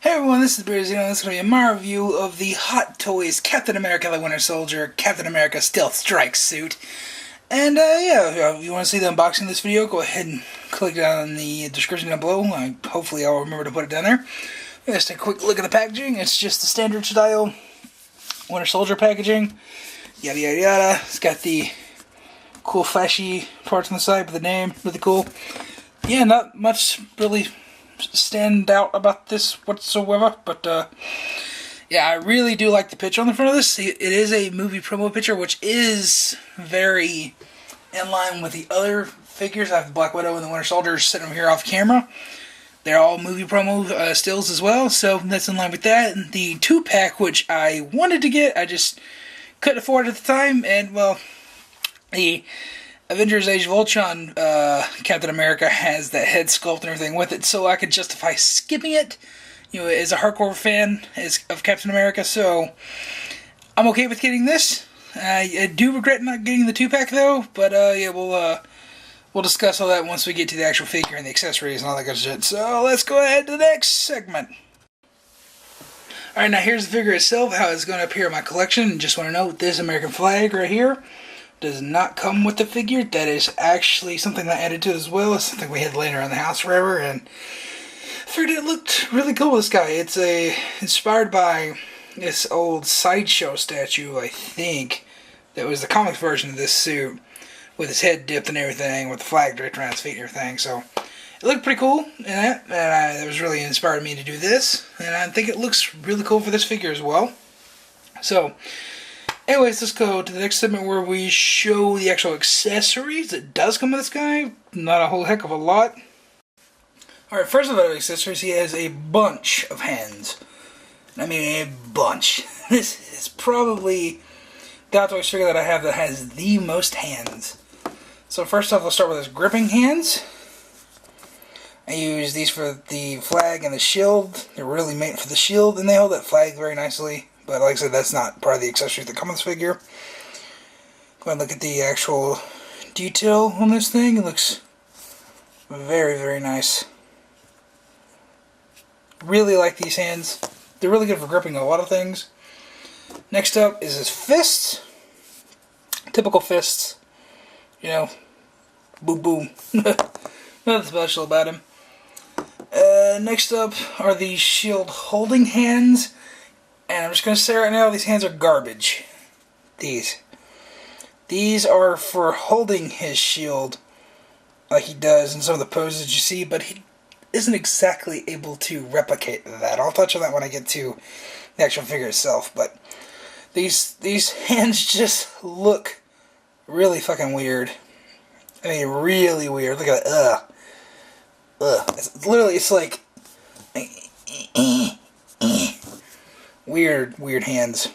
Hey everyone, this is Bears. This is going to be my review of the Hot Toys Captain America the Winter Soldier Captain America Stealth Strike Suit. And yeah, if you want to see the unboxing of this video, go ahead and click down in the description down below. Hopefully I'll remember to put it down there. Just a quick look at the packaging. It's just the standard style Winter Soldier packaging. Yada yada yada. It's got the cool flashy parts on the side with the name. Really cool. Yeah, not much really stand out about this whatsoever, but yeah, I really do like the picture on the front of this. It is a movie promo picture, which is very in line with the other figures. I have the Black Widow and the Winter Soldier sitting over here off camera. They're all movie promo stills as well, so that's in line with that. And the 2-pack, which I wanted to get, I just couldn't afford it at the time, and well, the Avengers Age of Ultron Captain America has that head sculpt and everything with it, so I could justify skipping it, you know, as a hardcore fan of Captain America, so I'm okay with getting this. I do regret not getting the 2-pack though, but yeah, we'll discuss all that once we get to the actual figure and the accessories and all that good shit. So let's go ahead to the next segment. Alright, now here's the figure itself, how it's going to appear in my collection. Just want to note, this American flag right here does not come with the figure. That is actually something that I added to it as well. It's something we had laying around the house forever, and I figured it looked really cool, this guy. It's inspired by this old Sideshow statue, I think, that was the comics version of this suit, with his head dipped and everything, with the flag draped around his feet and everything, so it looked pretty cool, and that was really inspired me to do this, and I think it looks really cool for this figure as well. So anyways, let's go to the next segment where we show the actual accessories that does come with this guy. Not a whole heck of a lot. Alright, first of all, the accessories, he has a bunch of hands. I mean, a bunch. This is probably the Hot Toys figure that I have that has the most hands. So first off, let's start with his gripping hands. I use these for the flag and the shield. They're really made for the shield, and they hold that flag very nicely. But like I said, that's not part of the accessories that come with this figure. Go ahead and look at the actual detail on this thing. It looks very, very nice. Really like these hands. They're really good for gripping a lot of things. Next up is his fists. Typical fists. You know, boom boom. Nothing special about him. Next up are the shield holding hands. And I'm just going to say right now, these hands are garbage. These are for holding his shield like he does in some of the poses you see, but he isn't exactly able to replicate that. I'll touch on that when I get to the actual figure itself, but these hands just look really fucking weird. I mean, really weird. Look at that. It's literally, it's like weird hands.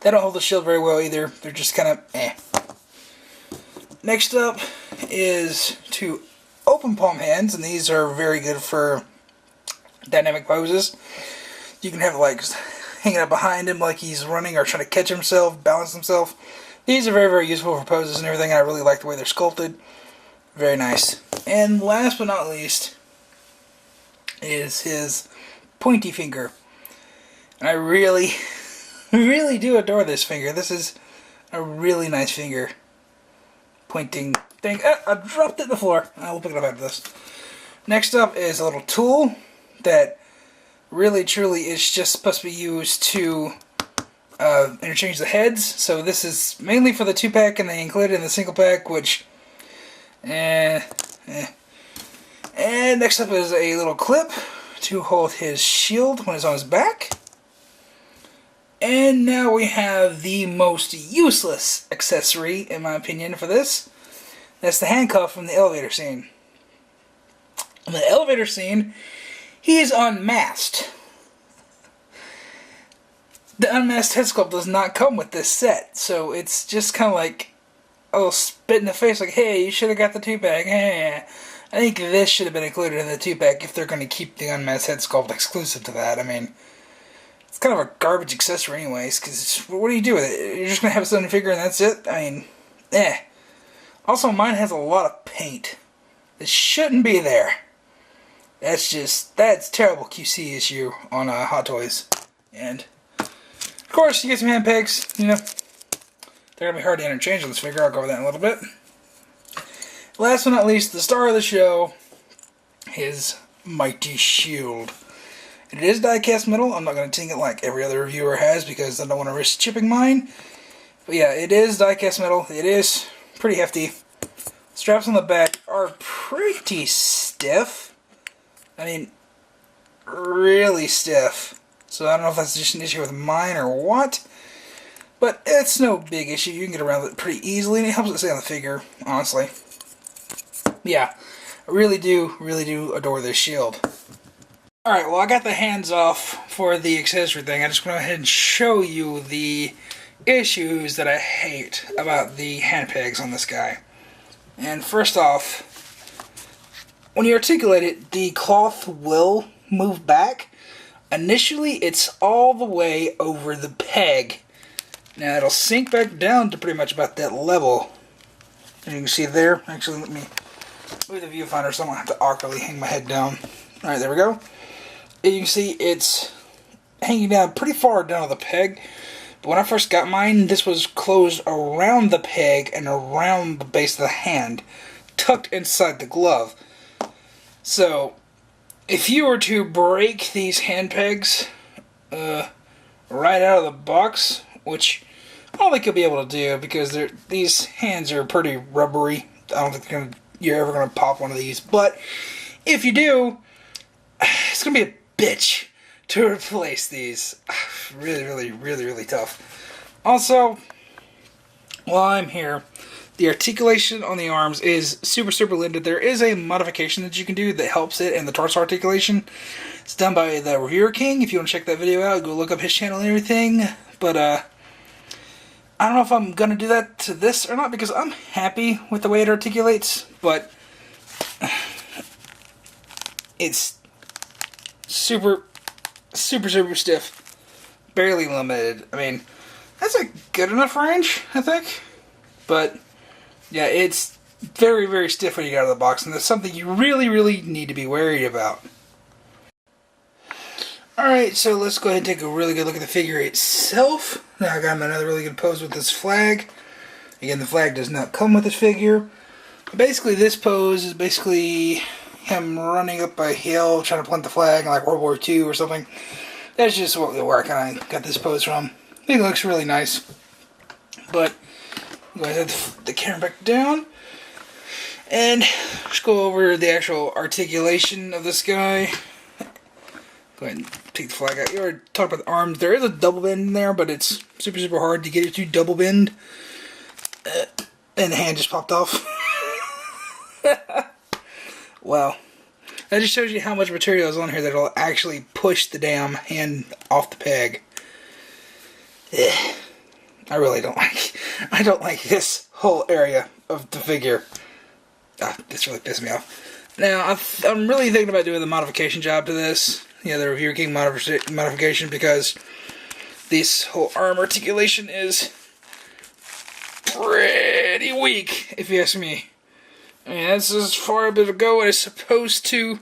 They don't hold the shield very well either. They're just kind of eh. Next up is two open palm hands, and these are very good for dynamic poses. You can have legs hanging up behind him like he's running or trying to catch himself, balance himself. These are very, very useful for poses and everything, and I really like the way they're sculpted. Very nice. And last but not least is his pointy finger. And I really, really do adore this finger. This is a really nice finger. Pointing thing. I dropped it on the floor. I'll pick it up after this. Next up is a little tool that really, truly is just supposed to be used to interchange the heads. So this is mainly for the 2-pack, and they include it in the single pack, which And next up is a little clip to hold his shield when it's on his back. And now we have the most useless accessory, in my opinion, for this. That's the handcuff from the elevator scene. In the elevator scene, he is unmasked. The unmasked head sculpt does not come with this set, so it's just kind of like a little spit in the face, like, hey, you should have got the 2-pack. Hey. I think this should have been included in the 2-pack if they're going to keep the unmasked head sculpt exclusive to that. I mean, it's kind of a garbage accessory anyways, because what do you do with it? You're just going to have a sudden figure and that's it? I mean, eh. Also, mine has a lot of paint. It shouldn't be there. That's terrible QC issue on Hot Toys. And, of course, you get some hand pegs, you know. They're going to be hard to interchange on this figure. I'll go over that in a little bit. Last but not least, the star of the show, his mighty shield. It is die-cast metal. I'm not going to ting it like every other reviewer has because I don't want to risk chipping mine. But yeah, it is die-cast metal. It is pretty hefty. Straps on the back are pretty stiff. I mean, really stiff. So I don't know if that's just an issue with mine or what. But it's no big issue. You can get around it pretty easily, and it helps it stay on the figure, honestly. Yeah, I really do adore this shield. Alright, well I got the hands off for the accessory thing. I just want to go ahead and show you the issues that I hate about the hand pegs on this guy. And first off, when you articulate it, the cloth will move back. Initially, it's all the way over the peg. Now, it'll sink back down to pretty much about that level. And you can see there. Actually, let me move the viewfinder so I don't have to awkwardly hang my head down. Alright, there we go. And you can see it's hanging down pretty far down on the peg. But when I first got mine, this was closed around the peg and around the base of the hand, tucked inside the glove. So, if you were to break these hand pegs right out of the box, which I don't think you'll be able to do because these hands are pretty rubbery. I don't think you're ever going to pop one of these. But if you do, it's going to be a bitch to replace these. Really tough. Also, while I'm here, the articulation on the arms is super limited. There is a modification that you can do that helps it in the torso articulation. It's done by the Reviewer King. If you want to check that video out, go look up his channel and everything. But I don't know if I'm going to do that to this or not because I'm happy with the way it articulates. But it's super stiff. Barely limited. I mean, that's a good enough range, I think. But yeah, it's very stiff when you get out of the box, and that's something you really need to be worried about. Alright, so let's go ahead and take a really good look at the figure itself. Now I got him another really good pose with this flag. Again, the flag does not come with this figure. But basically, this pose is basically him running up a hill trying to plant the flag like World War II or something. That's just where I kind of got this pose from. I think it looks really nice. But go ahead and set the camera back down. And let's go over the actual articulation of this guy. Go ahead and take the flag out. You already talked about the arms. There is a double bend in there, but it's super hard to get it to double bend. And the hand just popped off. Wow. That just shows you how much material is on here that will actually push the damn hand off the peg. Ugh. I really don't like this whole area of the figure. This really pissed me off. Now, I'm really thinking about doing the modification job to this. Yeah, the Reviewer King modification, because this whole arm articulation is pretty weak, if you ask me. I mean, that's as far a bit ago as it's supposed to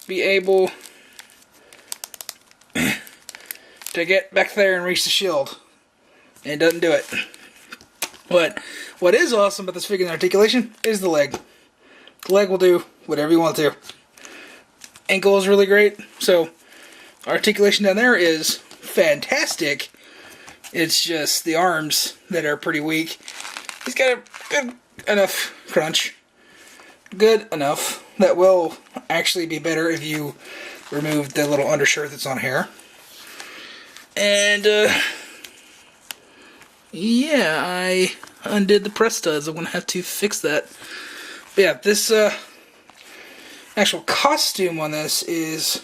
be able to get back there and reach the shield. And it doesn't do it. But what is awesome about this figure and articulation is the leg. The leg will do whatever you want it to. Ankle is really great, so articulation down there is fantastic. It's just the arms that are pretty weak. He's got a good enough crunch. Good enough. That will actually be better if you remove the little undershirt that's on here. And, yeah, I undid the press studs. I'm going to have to fix that. But yeah, this actual costume on this is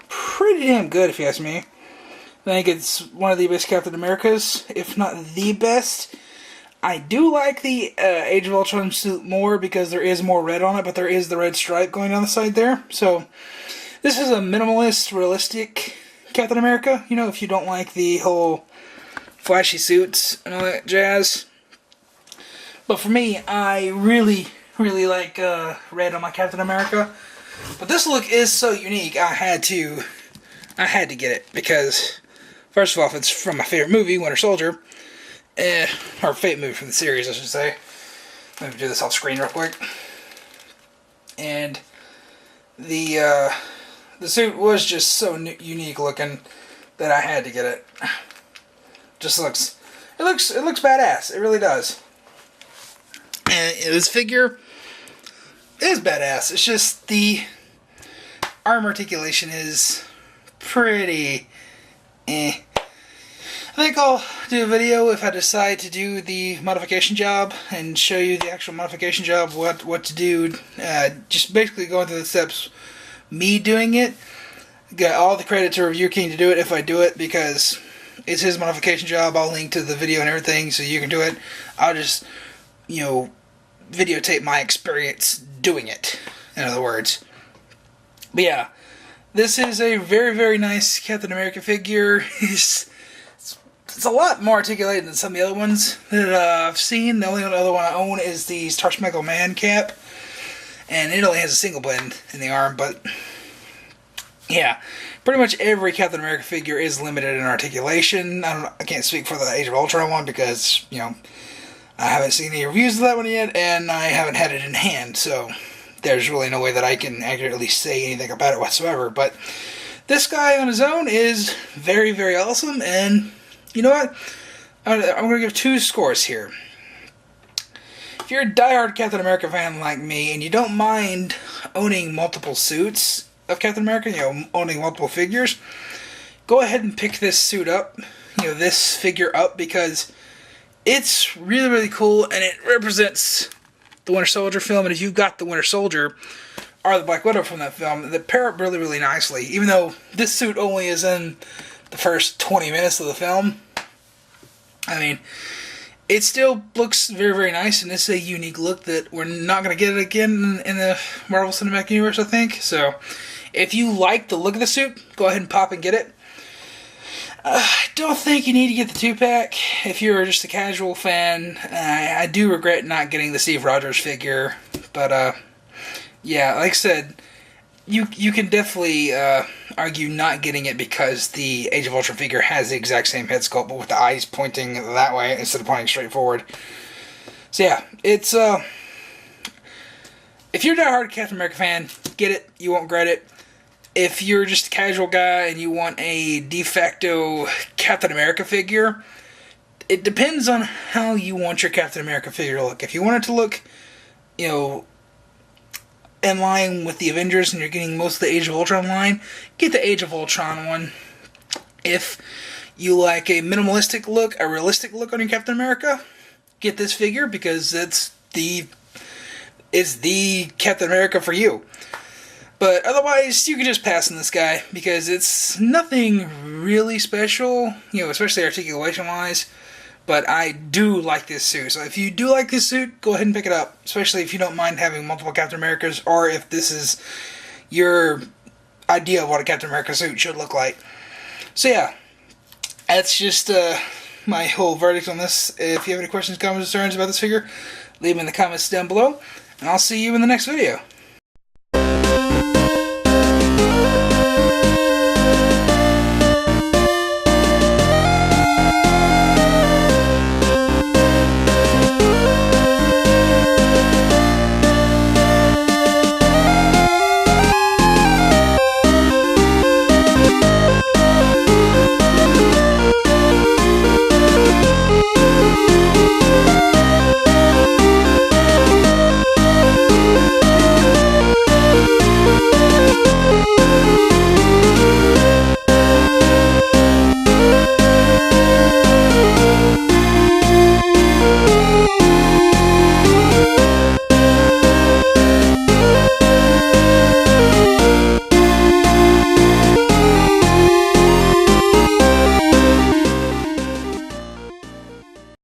pretty damn good, if you ask me. I think it's one of the best Captain Americas, if not the best. I do like the Age of Ultron suit more because there is more red on it, but there is the red stripe going down the side there. So, this is a minimalist, realistic Captain America. You know, if you don't like the whole flashy suits and all that jazz. But for me, I really like red on my Captain America. But this look is so unique, I had to get it, because first of all, it's from my favorite movie, Winter Soldier, or favorite movie from the series, I should say. Let me do this off screen real quick. And the suit was just so unique looking that I had to get it. It looks badass. It really does. And this figure is badass. It's just the arm articulation is pretty eh. I think I'll do a video if I decide to do the modification job and show you the actual modification job, what to do. Just basically going through the steps, me doing it. Got all the credit to Review King to do it if I do it, because it's his modification job. I'll link to the video and everything so you can do it. I'll just, videotape my experience doing it, in other words. But yeah, this is a very, very nice Captain America figure. It's a lot more articulated than some of the other ones that I've seen. The only other one I own is the Star Spangled Man cap, and it only has a single blend in the arm, but yeah, pretty much every Captain America figure is limited in articulation. I can't speak for the Age of Ultron one because, I haven't seen any reviews of that one yet, and I haven't had it in hand, so there's really no way that I can accurately say anything about it whatsoever. But this guy on his own is very, very awesome, and you know what? I'm going to give 2 scores here. If you're a diehard Captain America fan like me, and you don't mind owning multiple suits of Captain America, owning multiple figures, go ahead and pick this suit up, this figure up, because it's really, really cool, and it represents the Winter Soldier film. And if you've got the Winter Soldier or the Black Widow from that film, they pair up really, really nicely. Even though this suit only is in the first 20 minutes of the film, I mean, it still looks very, very nice, and it's a unique look that we're not going to get it again in the Marvel Cinematic Universe, I think. So, if you like the look of the suit, go ahead and pop and get it. I don't think you need to get the 2-pack if you're just a casual fan. I do regret not getting the Steve Rogers figure, but yeah, like I said, you can definitely argue not getting it because the Age of Ultron figure has the exact same head sculpt, but with the eyes pointing that way instead of pointing straight forward. So yeah, it's if you're a diehard Captain America fan, get it. You won't regret it. If you're just a casual guy and you want a de facto Captain America figure, it depends on how you want your Captain America figure to look. If you want it to look, in line with the Avengers and you're getting most of the Age of Ultron line, get the Age of Ultron one. If you like a minimalistic look, a realistic look on your Captain America, get this figure, because it's the Captain America for you. But otherwise, you can just pass on this guy, because it's nothing really special, especially articulation-wise. But I do like this suit. So if you do like this suit, go ahead and pick it up. Especially if you don't mind having multiple Captain Americas, or if this is your idea of what a Captain America suit should look like. So yeah, that's just my whole verdict on this. If you have any questions, comments, concerns about this figure, leave them in the comments down below. And I'll see you in the next video.